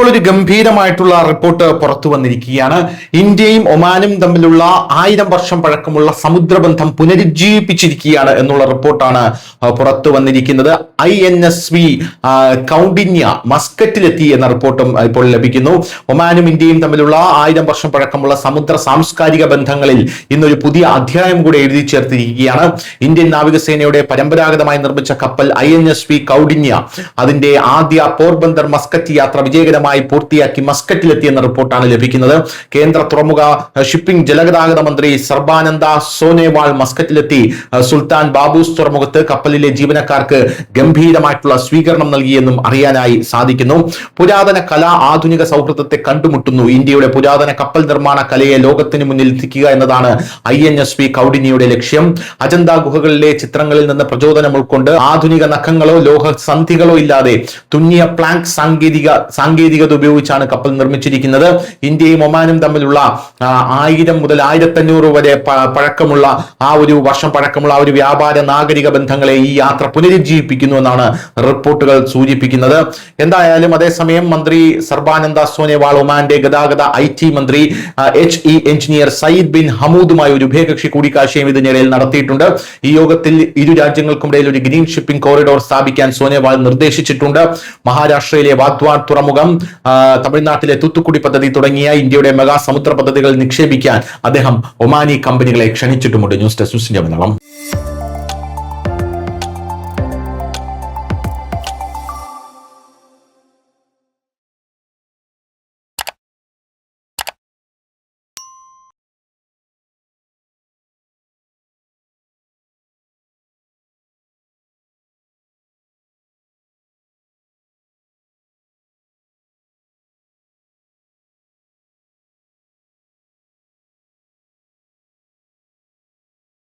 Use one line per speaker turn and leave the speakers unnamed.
ഇപ്പോൾ ഒരു ഗംഭീരമായിട്ടുള്ള റിപ്പോർട്ട് പുറത്തു വന്നിരിക്കുകയാണ്. ഇന്ത്യയും ഒമാനും തമ്മിലുള്ള 1000 വർഷം പഴക്കമുള്ള സമുദ്രബന്ധം പുനരുജ്ജീവിപ്പിച്ചിരിക്കുകയാണ് എന്നുള്ള റിപ്പോർട്ടാണ് പുറത്തു വന്നിരിക്കുന്നത്. INSV കൗണ്ടിന്യ മസ്കറ്റിലെത്തി എന്ന റിപ്പോർട്ടും ഇപ്പോൾ ലഭിക്കുന്നു. ഒമാനും ഇന്ത്യയും തമ്മിലുള്ള 1000 വർഷം പഴക്കമുള്ള സമുദ്ര സാംസ്കാരിക ബന്ധങ്ങളിൽ ഇന്നൊരു പുതിയ അധ്യായം കൂടെ എഴുതി ചേർത്തിരിക്കുകയാണ്. ഇന്ത്യൻ നാവികസേനയുടെ പരമ്പരാഗതമായി നിർമ്മിച്ച കപ്പൽ INSV കൗണ്ടിന്യ അതിന്റെ ആദ്യ പോർബന്ദർ മസ്കറ്റ് യാത്ര വിജയകരമായി പൂർത്തിയാക്കി മസ്കറ്റിലെത്തി എന്ന റിപ്പോർട്ടാണ് ലഭിക്കുന്നത്. കേന്ദ്ര തുറമുഖ ഷിപ്പിംഗ് ജലഗതാഗത മന്ത്രി സർബാനന്ദ സോനോവാൾ മസ്കറ്റിലെത്തി സുൽത്താൻ ബാബൂസ് തുറമുഖത്ത് കപ്പലിലെ ജീവനക്കാർക്ക് ഗംഭീരമായിട്ടുള്ള സ്വീകരണം നൽകിയെന്നും അറിയാനായി സാധിക്കുന്നു. പുരാതന കല ആധുനിക സൗഹൃദത്തെ കണ്ടുമുട്ടുന്നു. ഇന്ത്യയുടെ പുരാതന കപ്പൽ നിർമ്മാണ കലയെ ലോകത്തിന് മുന്നിൽ എത്തിക്കുക എന്നതാണ് INSV കൗഡിന്യയുടെ ലക്ഷ്യം. അജന്ത ഗുഹകളിലെ ചിത്രങ്ങളിൽ നിന്ന് പ്രചോദനം ഉൾക്കൊണ്ട് ആധുനിക നഖങ്ങളോ ലോഹ സന്ധികളോ ഇല്ലാതെ തുന്നിയ പ്ലാങ്ക് സാങ്കേതികത ഉപയോഗിച്ചാണ് കപ്പൽ നിർമ്മിച്ചിരിക്കുന്നത്. ഇന്ത്യയും ഒമാനും തമ്മിലുള്ള 1000 മുതൽ 1500 വരെ പഴക്കമുള്ള വർഷം പഴക്കമുള്ള ഒരു വ്യാപാര നാഗരിക ബന്ധങ്ങളെ ഈ യാത്ര പുനരുജ്ജീവിപ്പിക്കുന്നു എന്നാണ് റിപ്പോർട്ടുകൾ സൂചിപ്പിക്കുന്നത്. എന്തായാലും അതേസമയം മന്ത്രി സർബാനന്ദ സോനോവാൾ ഒമാന്റെ ഗതാഗത IT മന്ത്രി HE എഞ്ചിനീയർ സയ്യിദ് ബിൻ ഹമൂദുമായി ഒരു ഉഭയകക്ഷി കൂടിക്കാഴ്ചയും ഇതിനിടയിൽ നടത്തിയിട്ടുണ്ട്. ഈ യോഗത്തിൽ ഇരു രാജ്യങ്ങൾക്കുമിടയിൽ ഒരു ഗ്രീൻ ഷിപ്പിംഗ് കോറിഡോർ സ്ഥാപിക്കാൻ സോനോവാൾ നിർദ്ദേശിച്ചിട്ടുണ്ട്. മഹാരാഷ്ട്രയിലെ വാദ്വാൻ തുറമുഖം, തമിഴ്നാട്ടിലെ തൂത്തുക്കുടി പദ്ധതി തുടങ്ങിയ ഇന്ത്യയുടെ മെഗാ സമുദ്ര പദ്ധതികൾ നിക്ഷേപിക്കാൻ അദ്ദേഹം ഒമാനി കമ്പനികളെ ക്ഷണിച്ചിട്ടുമുണ്ട്. News desk Malayalam.